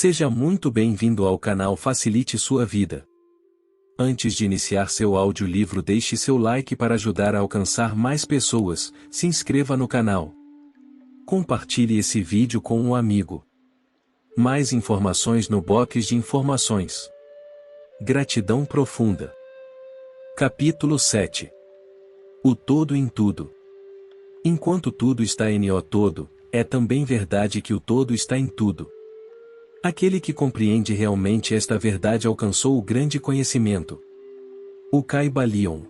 Seja muito bem-vindo ao canal Facilite Sua Vida. Antes de iniciar seu audiolivro, deixe seu like para ajudar a alcançar mais pessoas, se inscreva no canal. Compartilhe esse vídeo com um amigo. Mais informações no box de informações. Gratidão profunda. Capítulo 7. O todo em tudo. Enquanto tudo está em o todo, é também verdade que o todo está em tudo. Aquele que compreende realmente esta verdade alcançou o grande conhecimento. O Kybalion.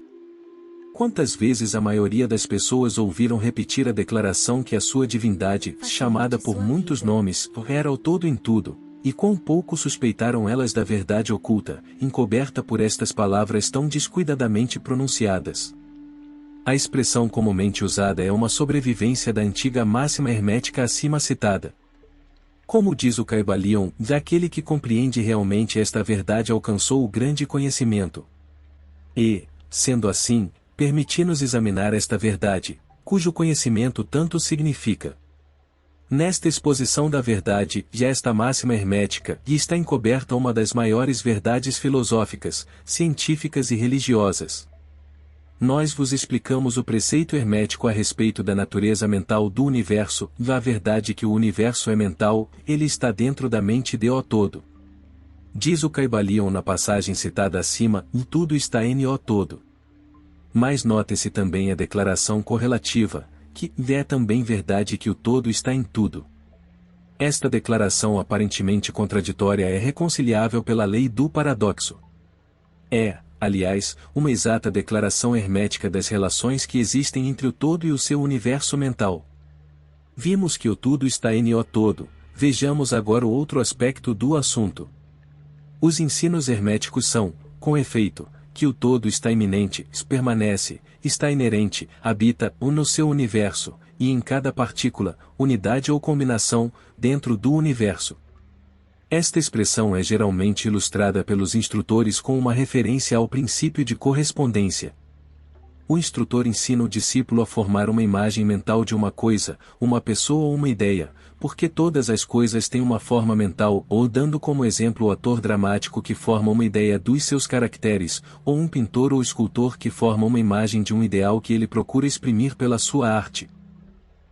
Quantas vezes a maioria das pessoas ouviram repetir a declaração que a sua divindade, chamada por muitos nomes, era o todo em tudo, e quão pouco suspeitaram elas da verdade oculta, encoberta por estas palavras tão descuidadamente pronunciadas. A expressão comumente usada é uma sobrevivência da antiga máxima hermética acima citada. Como diz o Kybalion, aquele que compreende realmente esta verdade alcançou o grande conhecimento. E, sendo assim, permiti-nos examinar esta verdade, cujo conhecimento tanto significa. Nesta exposição da verdade, esta máxima hermética, está encoberta uma das maiores verdades filosóficas, científicas e religiosas. Nós vos explicamos o preceito hermético a respeito da natureza mental do universo, a verdade que o universo é mental, ele está dentro da mente de o todo. Diz o Kybalion na passagem citada acima, tudo está em o todo. Mas note-se também a declaração correlativa, que é também verdade que o todo está em tudo. Esta declaração aparentemente contraditória é reconciliável pela lei do paradoxo. Aliás, uma exata declaração hermética das relações que existem entre o todo e o seu universo mental. Vimos que o tudo está em o todo, vejamos agora o outro aspecto do assunto. Os ensinos herméticos são, com efeito, que o todo está iminente, permanece, está inerente, habita no seu universo, e em cada partícula, unidade ou combinação, dentro do universo. Esta expressão é geralmente ilustrada pelos instrutores com uma referência ao princípio de correspondência. O instrutor ensina o discípulo a formar uma imagem mental de uma coisa, uma pessoa ou uma ideia, porque todas as coisas têm uma forma mental, ou dando como exemplo o ator dramático que forma uma ideia dos seus caracteres, ou um pintor ou escultor que forma uma imagem de um ideal que ele procura exprimir pela sua arte.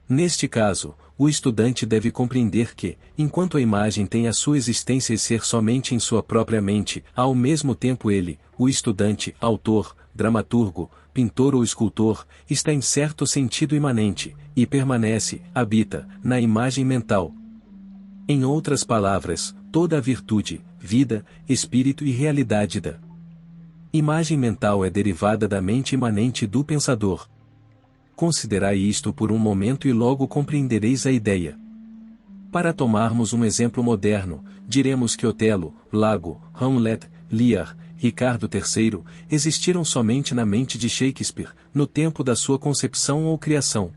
Neste caso, o estudante deve compreender que, enquanto a imagem tem a sua existência e ser somente em sua própria mente, ao mesmo tempo ele, o estudante, autor, dramaturgo, pintor ou escultor, está em certo sentido imanente, e permanece, habita, na imagem mental. Em outras palavras, toda a virtude, vida, espírito e realidade da imagem mental é derivada da mente imanente do pensador. Considerai isto por um momento e logo compreendereis a ideia. Para tomarmos um exemplo moderno, diremos que Otelo, Lago, Hamlet, Lear, Ricardo III, existiram somente na mente de Shakespeare, no tempo da sua concepção ou criação.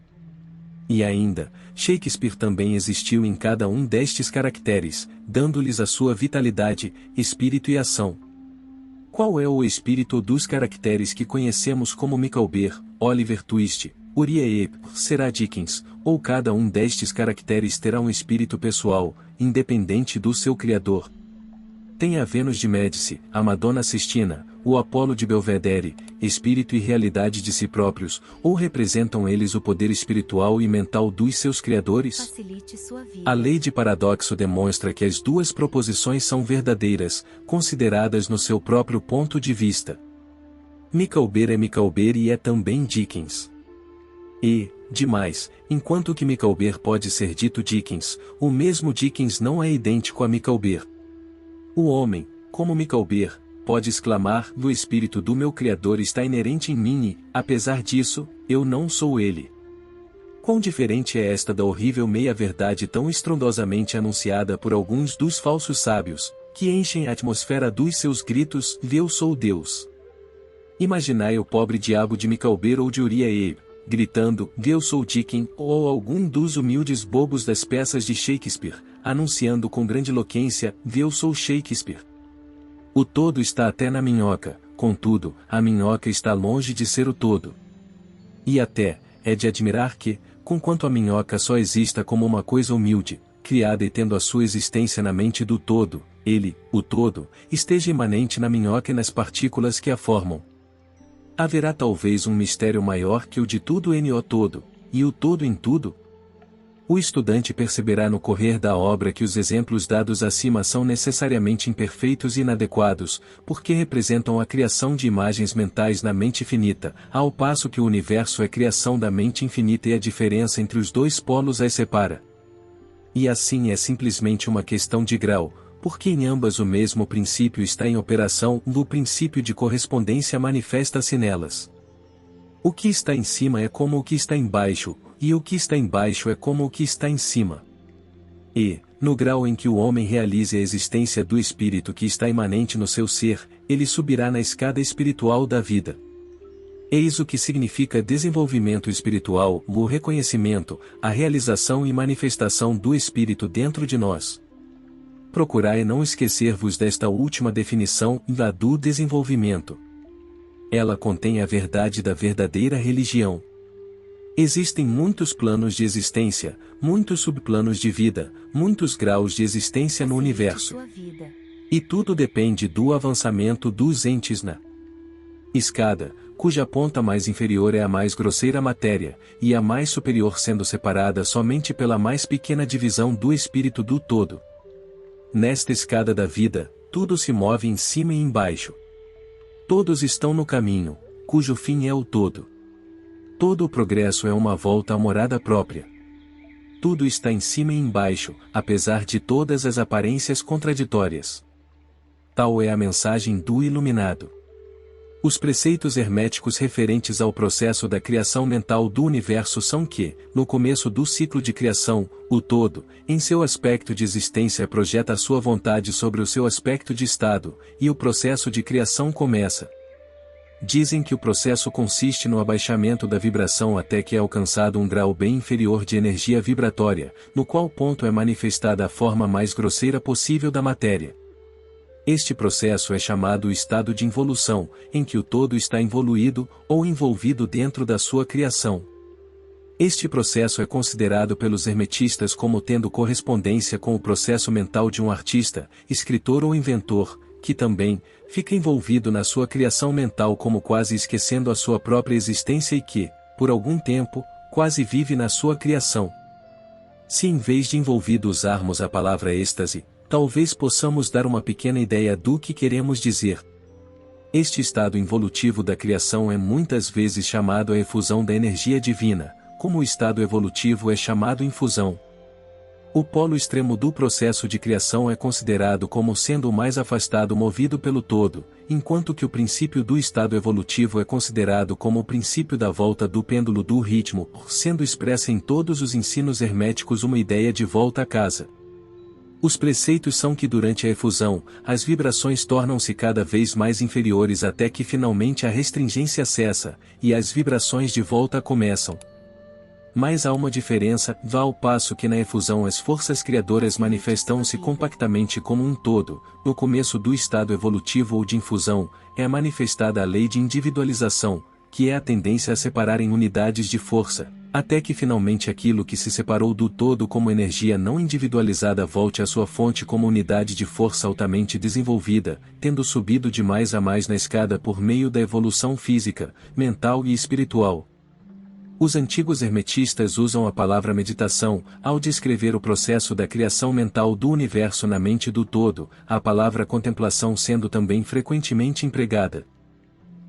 E ainda, Shakespeare também existiu em cada um destes caracteres, dando-lhes a sua vitalidade, espírito e ação. Qual é o espírito dos caracteres que conhecemos como Micawber, Oliver Twist, Uriah Heep, será Dickens, ou cada um destes caracteres terá um espírito pessoal, independente do seu criador? Tem a Vênus de Médici, a Madonna Sistina, o Apolo de Belvedere, espírito e realidade de si próprios, ou representam eles o poder espiritual e mental dos seus criadores? Facilite sua vida. A lei de paradoxo demonstra que as duas proposições são verdadeiras, consideradas no seu próprio ponto de vista. Micawber é Micawber e é também Dickens. E, demais, enquanto que Micawber pode ser dito Dickens, o mesmo Dickens não é idêntico a Micawber. O homem, como Micawber, pode exclamar: "O espírito do meu Criador está inerente em mim e, apesar disso, eu não sou ele." Quão diferente é esta da horrível meia-verdade tão estrondosamente anunciada por alguns dos falsos sábios, que enchem a atmosfera dos seus gritos: "Eu sou Deus." Imaginai o pobre diabo de Micawber ou de Uriah Heep, gritando: "Eu sou Dickens", ou algum dos humildes bobos das peças de Shakespeare, anunciando com grandiloquência: "Eu sou Shakespeare." O todo está até na minhoca, contudo, a minhoca está longe de ser o todo. E até, é de admirar que, conquanto a minhoca só exista como uma coisa humilde, criada e tendo a sua existência na mente do todo, ele, o todo, esteja imanente na minhoca e nas partículas que a formam. Haverá talvez um mistério maior que o de tudo no todo, e o todo em tudo? O estudante perceberá no correr da obra que os exemplos dados acima são necessariamente imperfeitos e inadequados, porque representam a criação de imagens mentais na mente finita, ao passo que o universo é criação da mente infinita e a diferença entre os dois polos as separa. E assim é simplesmente uma questão de grau, porque em ambas o mesmo princípio está em operação, o princípio de correspondência manifesta-se nelas. O que está em cima é como o que está embaixo, e o que está embaixo é como o que está em cima. E, no grau em que o homem realize a existência do espírito que está imanente no seu ser, ele subirá na escada espiritual da vida. Eis o que significa desenvolvimento espiritual, o reconhecimento, a realização e manifestação do espírito dentro de nós. Procurai não esquecer-vos desta última definição, da do desenvolvimento. Ela contém a verdade da verdadeira religião. Existem muitos planos de existência, muitos subplanos de vida, muitos graus de existência no universo. E tudo depende do avançamento dos entes na escada, cuja ponta mais inferior é a mais grosseira matéria, e a mais superior sendo separada somente pela mais pequena divisão do espírito do todo. Nesta escada da vida, tudo se move em cima e embaixo. Todos estão no caminho, cujo fim é o todo. Todo o progresso é uma volta à morada própria. Tudo está em cima e embaixo, apesar de todas as aparências contraditórias. Tal é a mensagem do iluminado. Os preceitos herméticos referentes ao processo da criação mental do universo são que, no começo do ciclo de criação, o todo, em seu aspecto de existência projeta a sua vontade sobre o seu aspecto de estado, e o processo de criação começa. Dizem que o processo consiste no abaixamento da vibração até que é alcançado um grau bem inferior de energia vibratória, no qual ponto é manifestada a forma mais grosseira possível da matéria. Este processo é chamado o estado de involução, em que o todo está involuído, ou envolvido dentro da sua criação. Este processo é considerado pelos hermetistas como tendo correspondência com o processo mental de um artista, escritor ou inventor, que também fica envolvido na sua criação mental como quase esquecendo a sua própria existência e que, por algum tempo, quase vive na sua criação. Se em vez de envolvido usarmos a palavra êxtase, talvez possamos dar uma pequena ideia do que queremos dizer. Este estado involutivo da criação é muitas vezes chamado a efusão da energia divina, como o estado evolutivo é chamado infusão. O polo extremo do processo de criação é considerado como sendo o mais afastado movido pelo todo, enquanto que o princípio do estado evolutivo é considerado como o princípio da volta do pêndulo do ritmo, sendo expressa em todos os ensinos herméticos uma ideia de volta a casa. Os preceitos são que durante a efusão, as vibrações tornam-se cada vez mais inferiores até que finalmente a restringência cessa, e as vibrações de volta começam. Mas há uma diferença, ao passo que na efusão as forças criadoras manifestam-se compactamente como um todo, no começo do estado evolutivo ou de infusão, é manifestada a lei de individualização, que é a tendência a separar em unidades de força, até que finalmente aquilo que se separou do todo como energia não individualizada volte à sua fonte como unidade de força altamente desenvolvida, tendo subido de mais a mais na escada por meio da evolução física, mental e espiritual. Os antigos hermetistas usam a palavra meditação, ao descrever o processo da criação mental do universo na mente do todo, a palavra contemplação sendo também frequentemente empregada.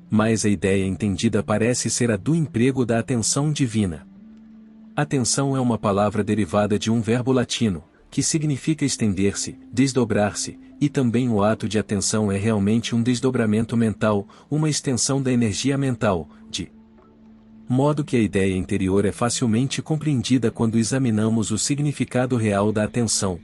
Mas a ideia entendida parece ser a do emprego da atenção divina. Atenção é uma palavra derivada de um verbo latino, que significa estender-se, desdobrar-se, e também o ato de atenção é realmente um desdobramento mental, uma extensão da energia mental, de modo que a ideia interior é facilmente compreendida quando examinamos o significado real da atenção.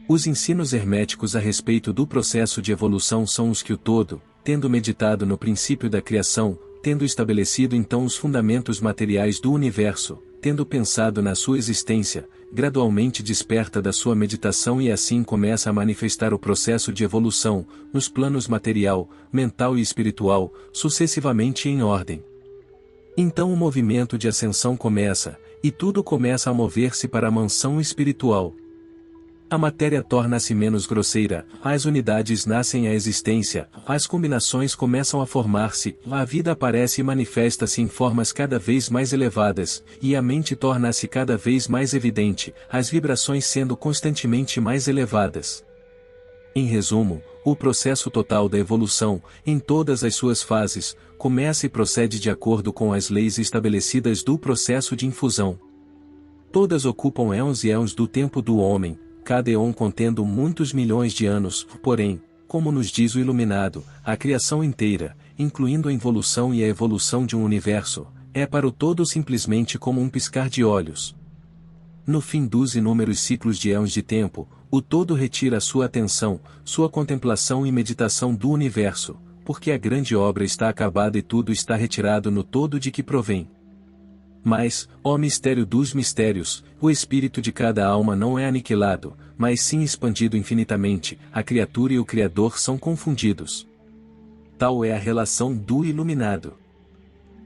Os ensinos herméticos a respeito do processo de evolução são os que o todo, tendo meditado no princípio da criação, tendo estabelecido então os fundamentos materiais do universo, tendo pensado na sua existência, gradualmente desperta da sua meditação e assim começa a manifestar o processo de evolução, nos planos material, mental e espiritual, sucessivamente em ordem. Então o movimento de ascensão começa, e tudo começa a mover-se para a mansão espiritual. A matéria torna-se menos grosseira, as unidades nascem à existência, as combinações começam a formar-se, a vida aparece e manifesta-se em formas cada vez mais elevadas, e a mente torna-se cada vez mais evidente, as vibrações sendo constantemente mais elevadas. Em resumo, o processo total da evolução, em todas as suas fases, começa e procede de acordo com as leis estabelecidas do processo de infusão. Todas ocupam éons e éons do tempo do homem, cada éon contendo muitos milhões de anos, porém, como nos diz o Iluminado, a criação inteira, incluindo a involução e a evolução de um universo, é para o todo simplesmente como um piscar de olhos. No fim dos inúmeros ciclos de éons de tempo, o todo retira sua atenção, sua contemplação e meditação do universo, porque a grande obra está acabada e tudo está retirado no todo de que provém. Mas, ó mistério dos mistérios, o espírito de cada alma não é aniquilado, mas sim expandido infinitamente, a criatura e o Criador são confundidos. Tal é a relação do Iluminado.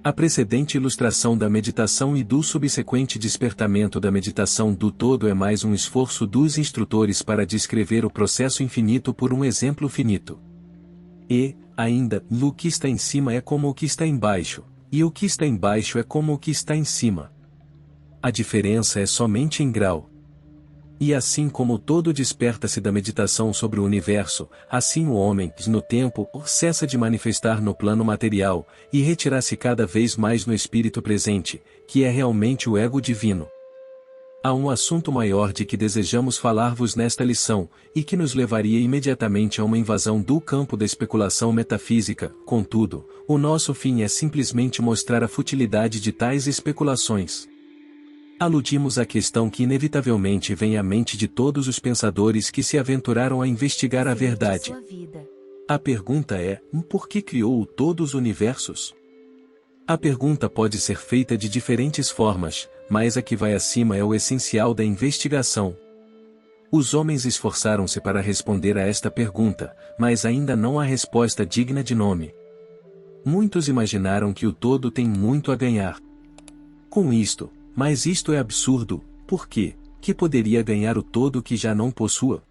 A precedente ilustração da meditação e do subsequente despertamento da meditação do todo é mais um esforço dos instrutores para descrever o processo infinito por um exemplo finito. E, ainda, o que está em cima é como o que está embaixo, e o que está embaixo é como o que está em cima. A diferença é somente em grau. E assim como o todo desperta-se da meditação sobre o universo, assim o homem, no tempo, cessa de manifestar no plano material, e retira-se cada vez mais no espírito presente, que é realmente o ego divino. Há um assunto maior de que desejamos falar-vos nesta lição, e que nos levaria imediatamente a uma invasão do campo da especulação metafísica, contudo, o nosso fim é simplesmente mostrar a futilidade de tais especulações. Aludimos à questão que inevitavelmente vem à mente de todos os pensadores que se aventuraram a investigar a verdade. A pergunta é, por que criou todos os universos? A pergunta pode ser feita de diferentes formas, mas a que vai acima é o essencial da investigação. Os homens esforçaram-se para responder a esta pergunta, mas ainda não há resposta digna de nome. Muitos imaginaram que o todo tem muito a ganhar com isto, mas isto é absurdo, por quê? Que poderia ganhar o todo que já não possua?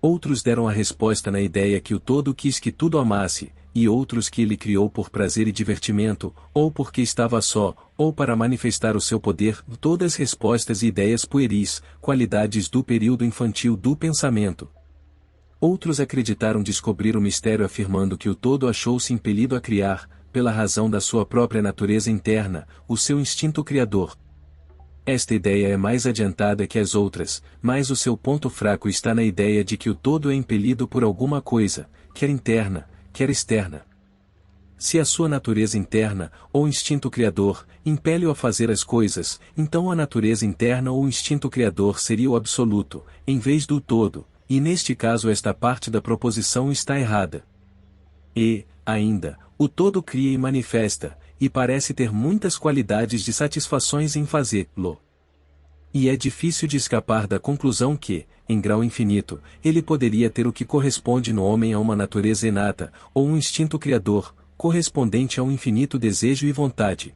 Outros deram a resposta na ideia que o todo quis que tudo amasse, e outros que ele criou por prazer e divertimento, ou porque estava só, ou para manifestar o seu poder, todas respostas e ideias pueris, qualidades do período infantil do pensamento. Outros acreditaram descobrir o mistério afirmando que o todo achou-se impelido a criar, pela razão da sua própria natureza interna, o seu instinto criador. Esta ideia é mais adiantada que as outras, mas o seu ponto fraco está na ideia de que o todo é impelido por alguma coisa, quer interna, quer externa. Se a sua natureza interna, ou instinto criador, impele-o a fazer as coisas, então a natureza interna ou instinto criador seria o absoluto, em vez do todo, e neste caso esta parte da proposição está errada. E, ainda, o todo cria e manifesta, e parece ter muitas qualidades de satisfações em fazê-lo. E é difícil de escapar da conclusão que, em grau infinito, ele poderia ter o que corresponde no homem a uma natureza inata, ou um instinto criador, correspondente a um infinito desejo e vontade.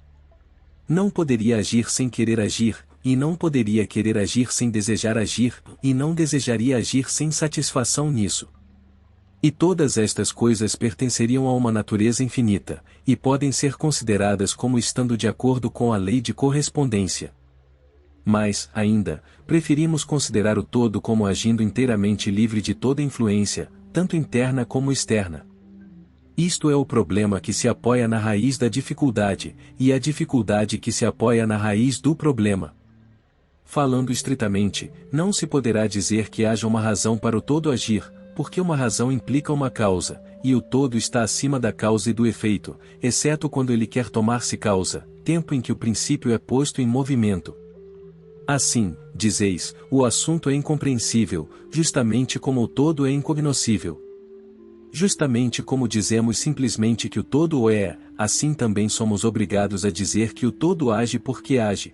Não poderia agir sem querer agir, e não poderia querer agir sem desejar agir, e não desejaria agir sem satisfação nisso. E todas estas coisas pertenceriam a uma natureza infinita, e podem ser consideradas como estando de acordo com a lei de correspondência. Mas, ainda, preferimos considerar o todo como agindo inteiramente livre de toda influência, tanto interna como externa. Isto é o problema que se apoia na raiz da dificuldade, e a dificuldade que se apoia na raiz do problema. Falando estritamente, não se poderá dizer que haja uma razão para o todo agir, porque uma razão implica uma causa, e o todo está acima da causa e do efeito, exceto quando ele quer tornar-se causa, tempo em que o princípio é posto em movimento. Assim, dizeis, o assunto é incompreensível, justamente como o todo é incognoscível. Justamente como dizemos simplesmente que o todo o é, assim também somos obrigados a dizer que o todo age porque age.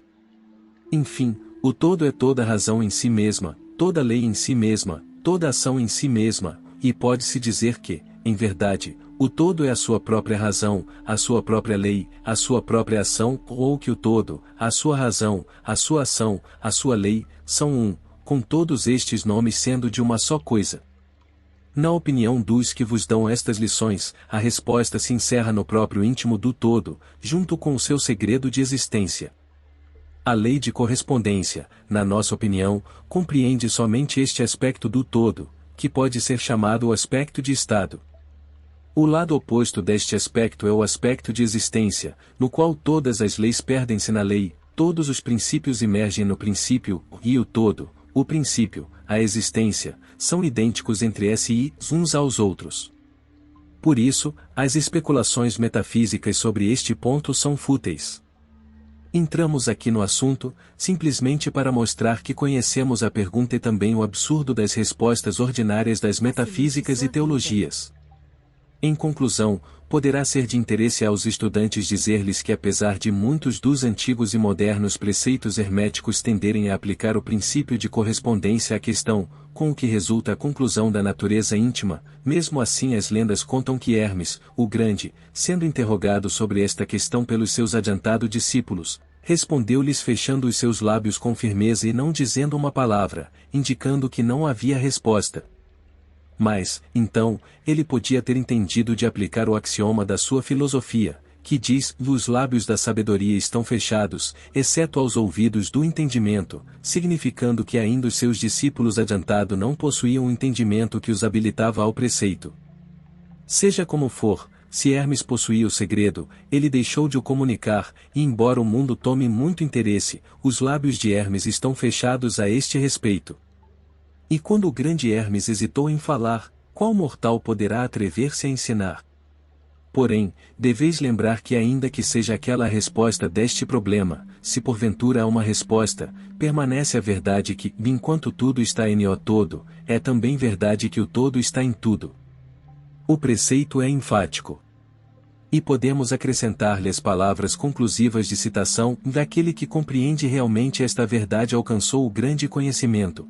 Enfim, o todo é toda razão em si mesma, toda lei em si mesma, toda ação em si mesma, e pode-se dizer que, em verdade, o todo é a sua própria razão, a sua própria lei, a sua própria ação, ou que o todo, a sua razão, a sua ação, a sua lei, são um, com todos estes nomes sendo de uma só coisa. Na opinião dos que vos dão estas lições, a resposta se encerra no próprio íntimo do todo, junto com o seu segredo de existência. A lei de correspondência, na nossa opinião, compreende somente este aspecto do todo, que pode ser chamado o aspecto de estado. O lado oposto deste aspecto é o aspecto de existência, no qual todas as leis perdem-se na lei, todos os princípios emergem no princípio, e o todo, o princípio, a existência, são idênticos entre si uns aos outros. Por isso, as especulações metafísicas sobre este ponto são fúteis. Entramos aqui no assunto, simplesmente para mostrar que conhecemos a pergunta e também o absurdo das respostas ordinárias das metafísicas e teologias. Em conclusão, poderá ser de interesse aos estudantes dizer-lhes que apesar de muitos dos antigos e modernos preceitos herméticos tenderem a aplicar o princípio de correspondência à questão, com o que resulta a conclusão da natureza íntima, mesmo assim as lendas contam que Hermes, o Grande, sendo interrogado sobre esta questão pelos seus adiantados discípulos, respondeu-lhes fechando os seus lábios com firmeza e não dizendo uma palavra, indicando que não havia resposta. Mas, então, ele podia ter entendido de aplicar o axioma da sua filosofia, que diz: os lábios da sabedoria estão fechados, exceto aos ouvidos do entendimento, significando que ainda os seus discípulos adiantados não possuíam o entendimento que os habilitava ao preceito. Seja como for, se Hermes possuía o segredo, ele deixou de o comunicar, e embora o mundo tome muito interesse, os lábios de Hermes estão fechados a este respeito. E quando o grande Hermes hesitou em falar, qual mortal poderá atrever-se a ensinar? Porém, deveis lembrar que ainda que seja aquela a resposta deste problema, se porventura há uma resposta, permanece a verdade que, enquanto tudo está em o todo, é também verdade que o todo está em tudo. O preceito é enfático. E podemos acrescentar-lhe as palavras conclusivas de citação: daquele que compreende realmente esta verdade alcançou o grande conhecimento.